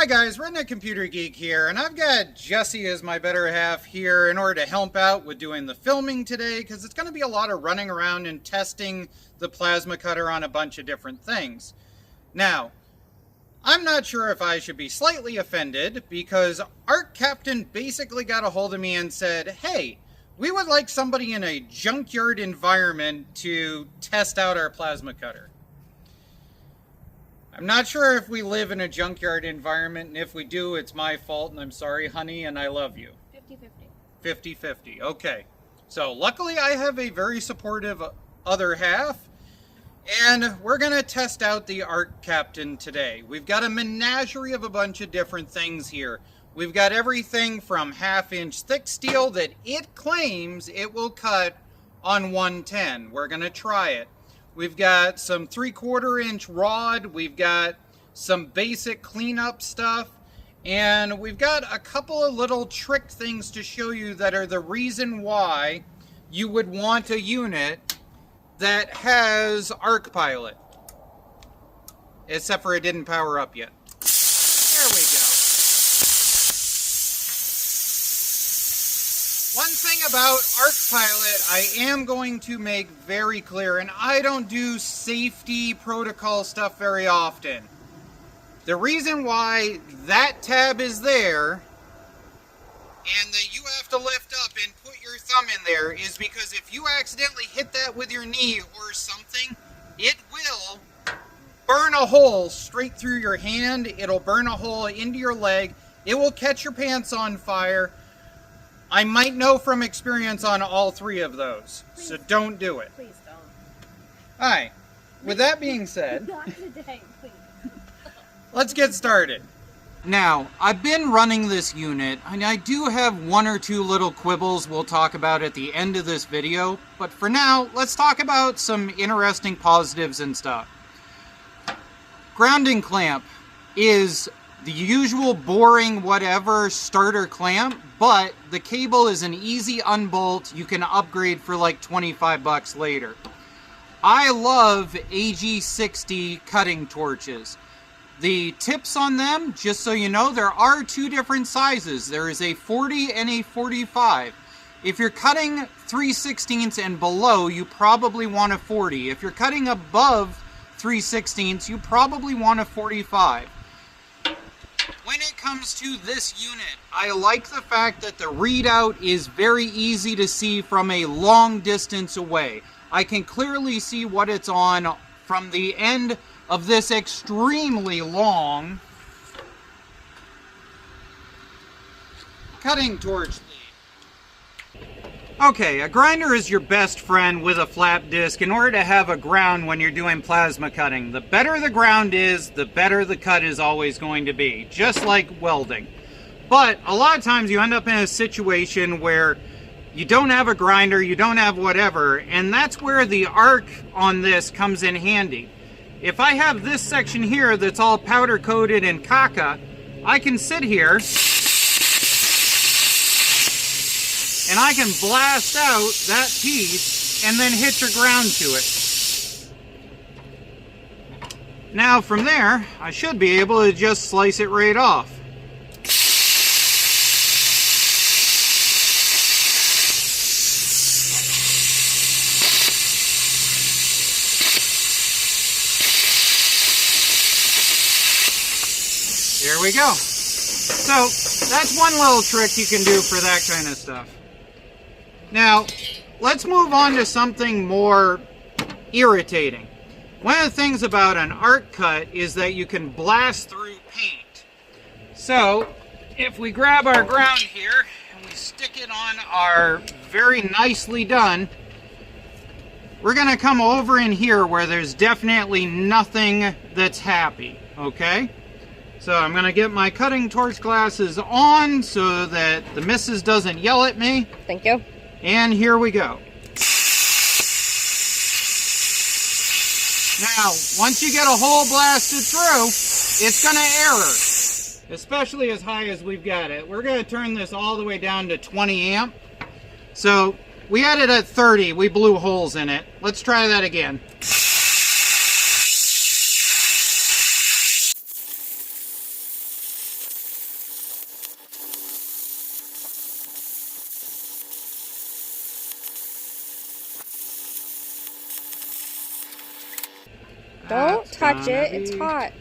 Hi guys, Redneck Computer Geek here, and I've got Jesse as my better half here in order to help out with doing the filming today, because it's going to be a lot of running around and testing the plasma cutter on a bunch of different things. Now, I'm not sure if I should be slightly offended, because ARCCAPTAIN basically got a hold of me and said, hey, we would like somebody in a junkyard environment to test out our plasma cutter. I'm not sure if we live in a junkyard environment, and if we do, it's my fault, and I'm sorry, honey, and I love you. 50-50. 50-50, okay. So, luckily, I have a very supportive other half, and we're going to test out the ARCCAPTAIN today. We've got a menagerie of a bunch of different things here. We've got everything from 1/2-inch thick steel that it claims it will cut on 110. We're going to try it. We've got some 3/4-inch rod, we've got some basic cleanup stuff, and we've got a couple of little trick things to show you that are the reason why you would want a unit that has ArcPilot. Except for it didn't power up yet. There we go. One thing about ArcPilot I am going to make very clear, and I don't do safety protocol stuff very often. The reason why that tab is there and that you have to lift up and put your thumb in there is because if you accidentally hit that with your knee or something, it will burn a hole straight through your hand. It'll burn a hole into your leg. It will catch your pants on fire. I might know from experience on all three of those, so don't do it. Please don't. Alright, with that being said, Not today, please. let's get started. Now, I've been running this unit, and I do have one or two little quibbles we'll talk about at the end of this video, but for now, let's talk about some interesting positives and stuff. Grounding clamp is the usual boring whatever starter clamp, but the cable is an easy unbolt. You can upgrade for like 25 bucks later. I love AG60 cutting torches. The tips on them, just so you know, there are two different sizes. There is a 40 and a 45. If you're cutting 3/16 and below, you probably want a 40. If you're cutting above 3/16, you probably want a 45. When it comes to this unit, I like the fact that the readout is very easy to see from a long distance away. I can clearly see what it's on from the end of this extremely long cutting torch lead. Okay, a grinder is your best friend with a flap disc in order to have a ground when you're doing plasma cutting. The better the ground is, the better the cut is always going to be, just like welding. But a lot of times you end up in a situation where you don't have a grinder, you don't have whatever, and that's where the arc on this comes in handy. If I have this section here that's all powder coated in caca, I can sit here and I can blast out that piece and then hit your ground to it. Now from there, I should be able to just slice it right off. There we go. So that's one little trick you can do for that kind of stuff. Now, let's move on to something more irritating. One of the things about an arc cut is that you can blast through paint. So, if we grab our ground here and we stick it on our very nicely done, we're going to come over in here where there's definitely nothing that's happy, okay? So I'm going to get my cutting torch glasses on so that the missus doesn't yell at me. Thank you. And here we go. Now, once you get a hole blasted through, it's going to error, especially as high as we've got it. We're going to turn this all the way down to 20 amp. So we had it at 30. We blew holes in it. Let's try that again. Don't touch it. It's hot.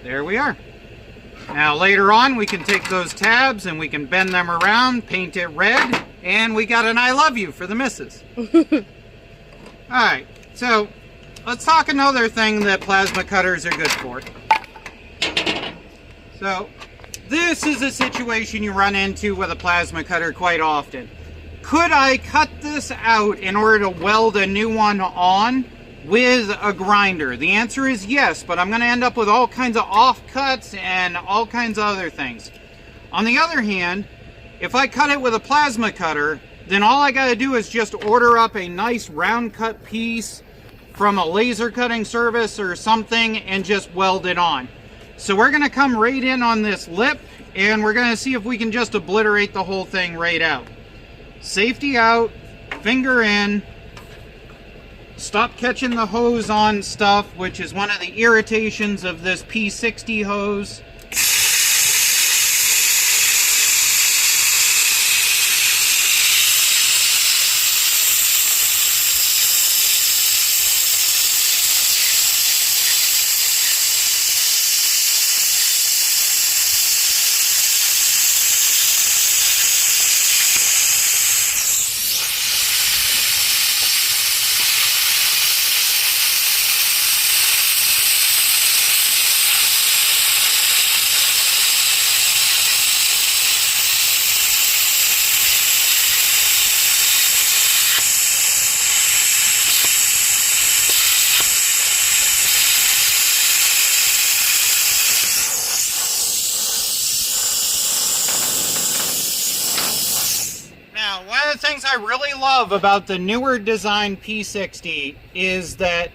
There we are. Now later on we can take those tabs and we can bend them around, paint it red, and we got an I love you for the missus. Alright, so let's talk another thing that plasma cutters are good for. So this is a situation you run into with a plasma cutter quite often. Could I cut this out in order to weld a new one on with a grinder? The answer is yes, but I'm going to end up with all kinds of offcuts and all kinds of other things. On the other hand, if I cut it with a plasma cutter, then all I got to do is just order up a nice round cut piece from a laser cutting service or something and just weld it on. So we're going to come right in on this lip and we're going to see if we can just obliterate the whole thing right out. Safety out, finger in, stop catching the hose on stuff, which is one of the irritations of this P60 hose. One of the things I really love about the newer design P60 is that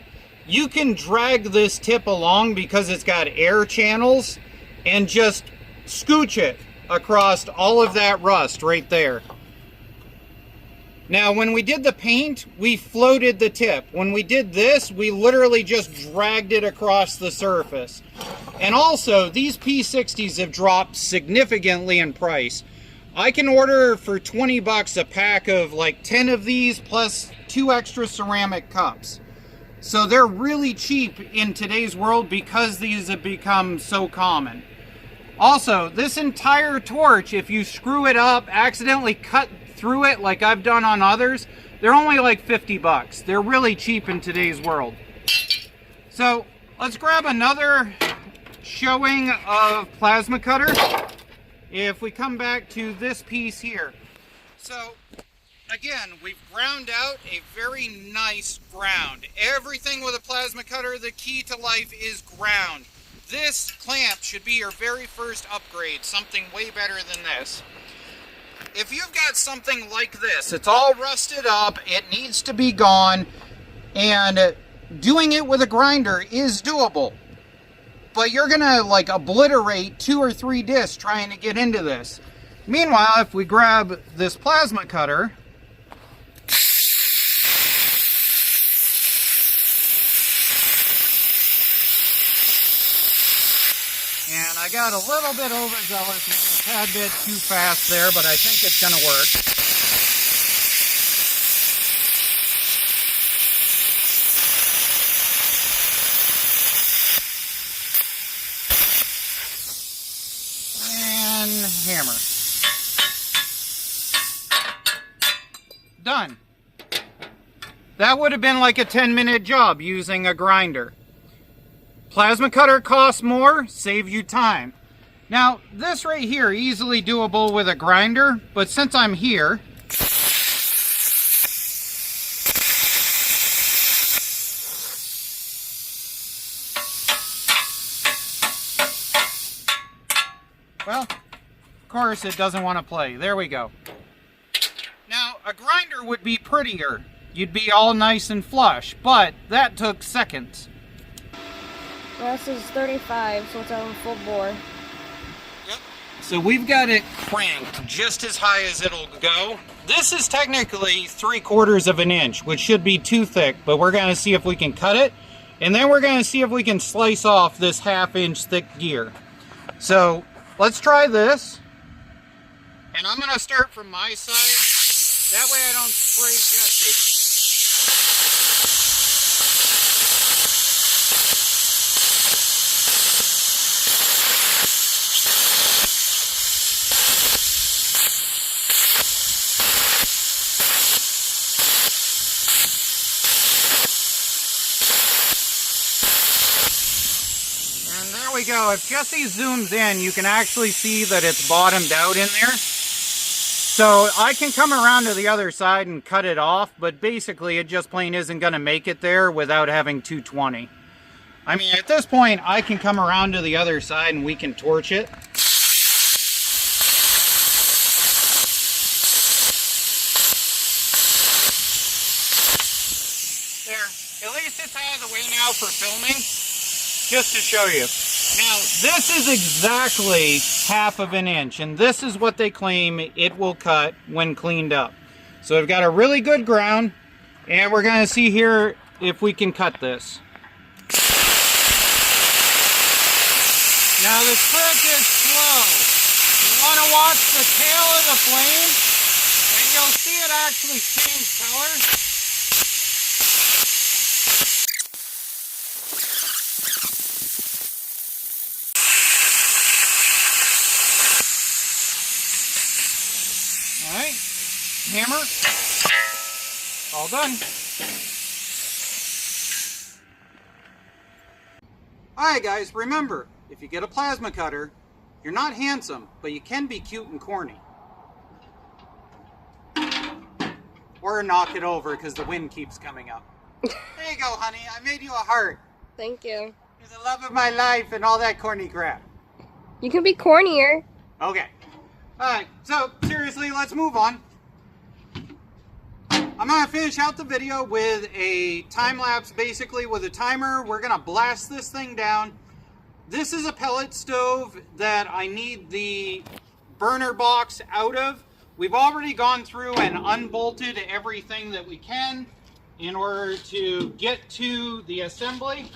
you can drag this tip along because it's got air channels and just scooch it across all of that rust right there. Now, when we did the paint, we floated the tip. When we did this, we literally just dragged it across the surface. And also, these P60s have dropped significantly in price. I can order for 20 bucks a pack of like 10 of these plus 2 extra ceramic cups. So they're really cheap in today's world because these have become so common. Also, this entire torch, if you screw it up, accidentally cut through it like I've done on others, they're only like 50 bucks. They're really cheap in today's world. So let's grab another showing of plasma cutter. If we come back to this piece here. So again, we've ground out a very nice ground. Everything with a plasma cutter, the key to life is ground. This clamp should be your very first upgrade, something way better than this. If you've got something like this, it's all rusted up, it needs to be gone, and doing it with a grinder is doable. But you're gonna like obliterate 2 or 3 discs trying to get into this. Meanwhile, if we grab this plasma cutter, and I got a little bit overzealous, a tad bit too fast there, but I think it's gonna work. Hammer. Done. That would have been like a 10-minute job using a grinder. Plasma cutter costs more, save you time. Now, this right here, easily doable with a grinder, but since I'm here, well, of course it doesn't want to play. There we go. Now, a grinder would be prettier. You'd be all nice and flush, but that took seconds. Well, this is 35, so it's on full bore. Yep. So we've got it cranked just as high as it'll go. This is technically 3/4 of an inch, which should be too thick, but we're going to see if we can cut it, and then we're going to see if we can slice off this 1/2 inch thick gear. So let's try this. And I'm going to start from my side. That way I don't spray Jesse. There we go. If Jesse zooms in, you can actually see that it's bottomed out in there. So I can come around to the other side and cut it off, but basically it just plain isn't going to make it there without having 220. I mean, at this point, I can come around to the other side and we can torch it. There. At least it's out of the way now for filming. Just to show you. Now, this is exactly half of an inch, and this is what they claim it will cut when cleaned up. So we've got a really good ground, and we're going to see here if we can cut this. Now, the trick is slow. You want to watch the tail of the flame, and you'll see it actually change color. Alright, hammer, all done. Alright guys, remember, if you get a plasma cutter, you're not handsome, but you can be cute and corny. Or knock it over because the wind keeps coming up. There you go, honey, I made you a heart. Thank you. You're the love of my life and all that corny crap. You can be cornier. Okay. Alright, so seriously, let's move on. I'm going to finish out the video with a time lapse, basically with a timer. We're going to blast this thing down. This is a pellet stove that I need the burner box out of. We've already gone through and unbolted everything that we can in order to get to the assembly.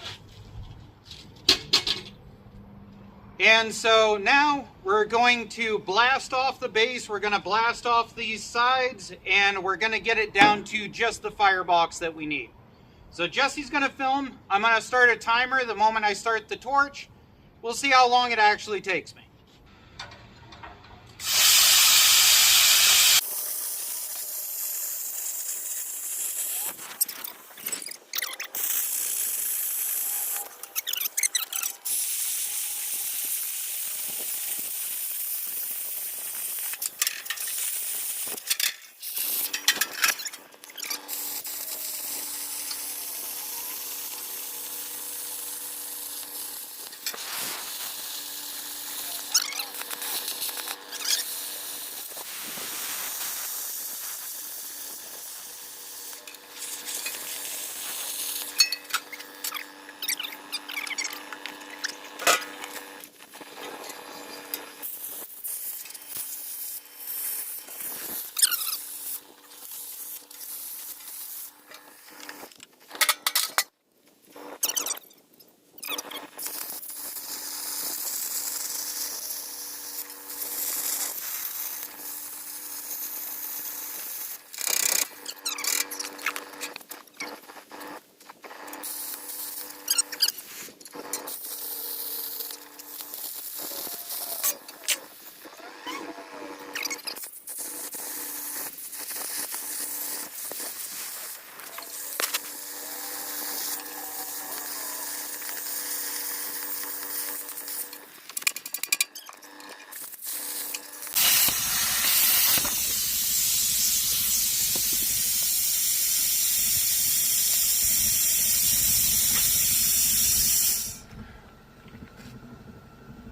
And so now we're going to blast off the base, we're going to blast off these sides, and we're going to get it down to just the firebox that we need. So Jesse's going to film. I'm going to start a timer the moment I start the torch. We'll see how long it actually takes me.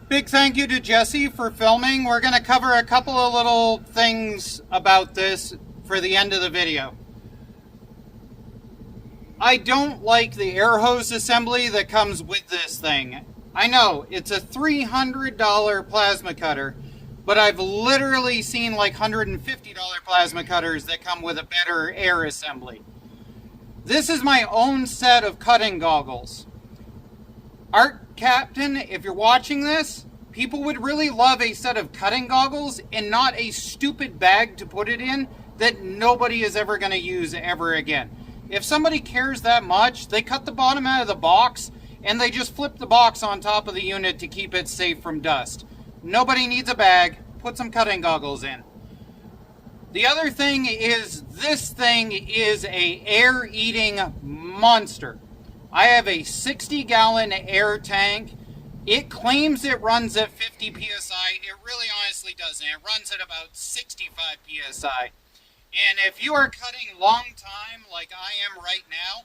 Big thank you to Jesse for filming. We're going to cover a couple of little things about this for the end of the video. I don't like the air hose assembly that comes with this thing. I know, it's a $300 plasma cutter, but I've literally seen like $150 plasma cutters that come with a better air assembly. This is my own set of cutting goggles. ARCCAPTAIN, if you're watching this, people would really love a set of cutting goggles and not a stupid bag to put it in that nobody is ever going to use ever again. If somebody cares that much, they cut the bottom out of the box and they just flip the box on top of the unit to keep it safe from dust. Nobody needs a bag. Put some cutting goggles in. The other thing is, this thing is a air-eating monster. I have a 60-gallon air tank. It claims it runs at 50 psi. It really honestly doesn't. It runs at about 65 psi. And if you are cutting long time like I am right now,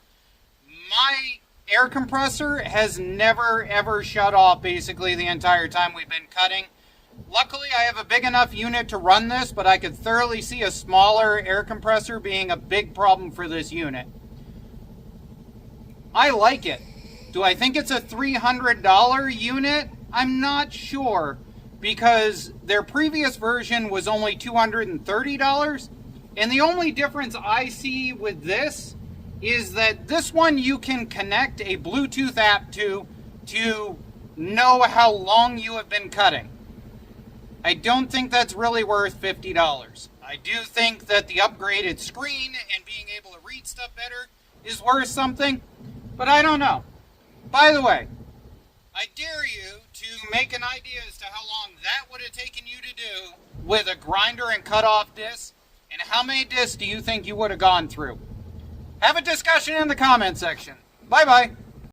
my air compressor has never ever shut off basically the entire time we've been cutting. Luckily, I have a big enough unit to run this, but I could thoroughly see a smaller air compressor being a big problem for this unit. I like it. Do I think it's a $300 unit? I'm not sure, because their previous version was only $230, and the only difference I see with this is that this one you can connect a Bluetooth app to know how long you have been cutting. I don't think that's really worth $50. I do think that the upgraded screen and being able to read stuff better is worth something, but I don't know. By the way, I dare you to make an idea as to how long that would have taken you to do with a grinder and cut off discs, and how many discs do you think you would have gone through? Have a discussion in the comment section. Bye-bye.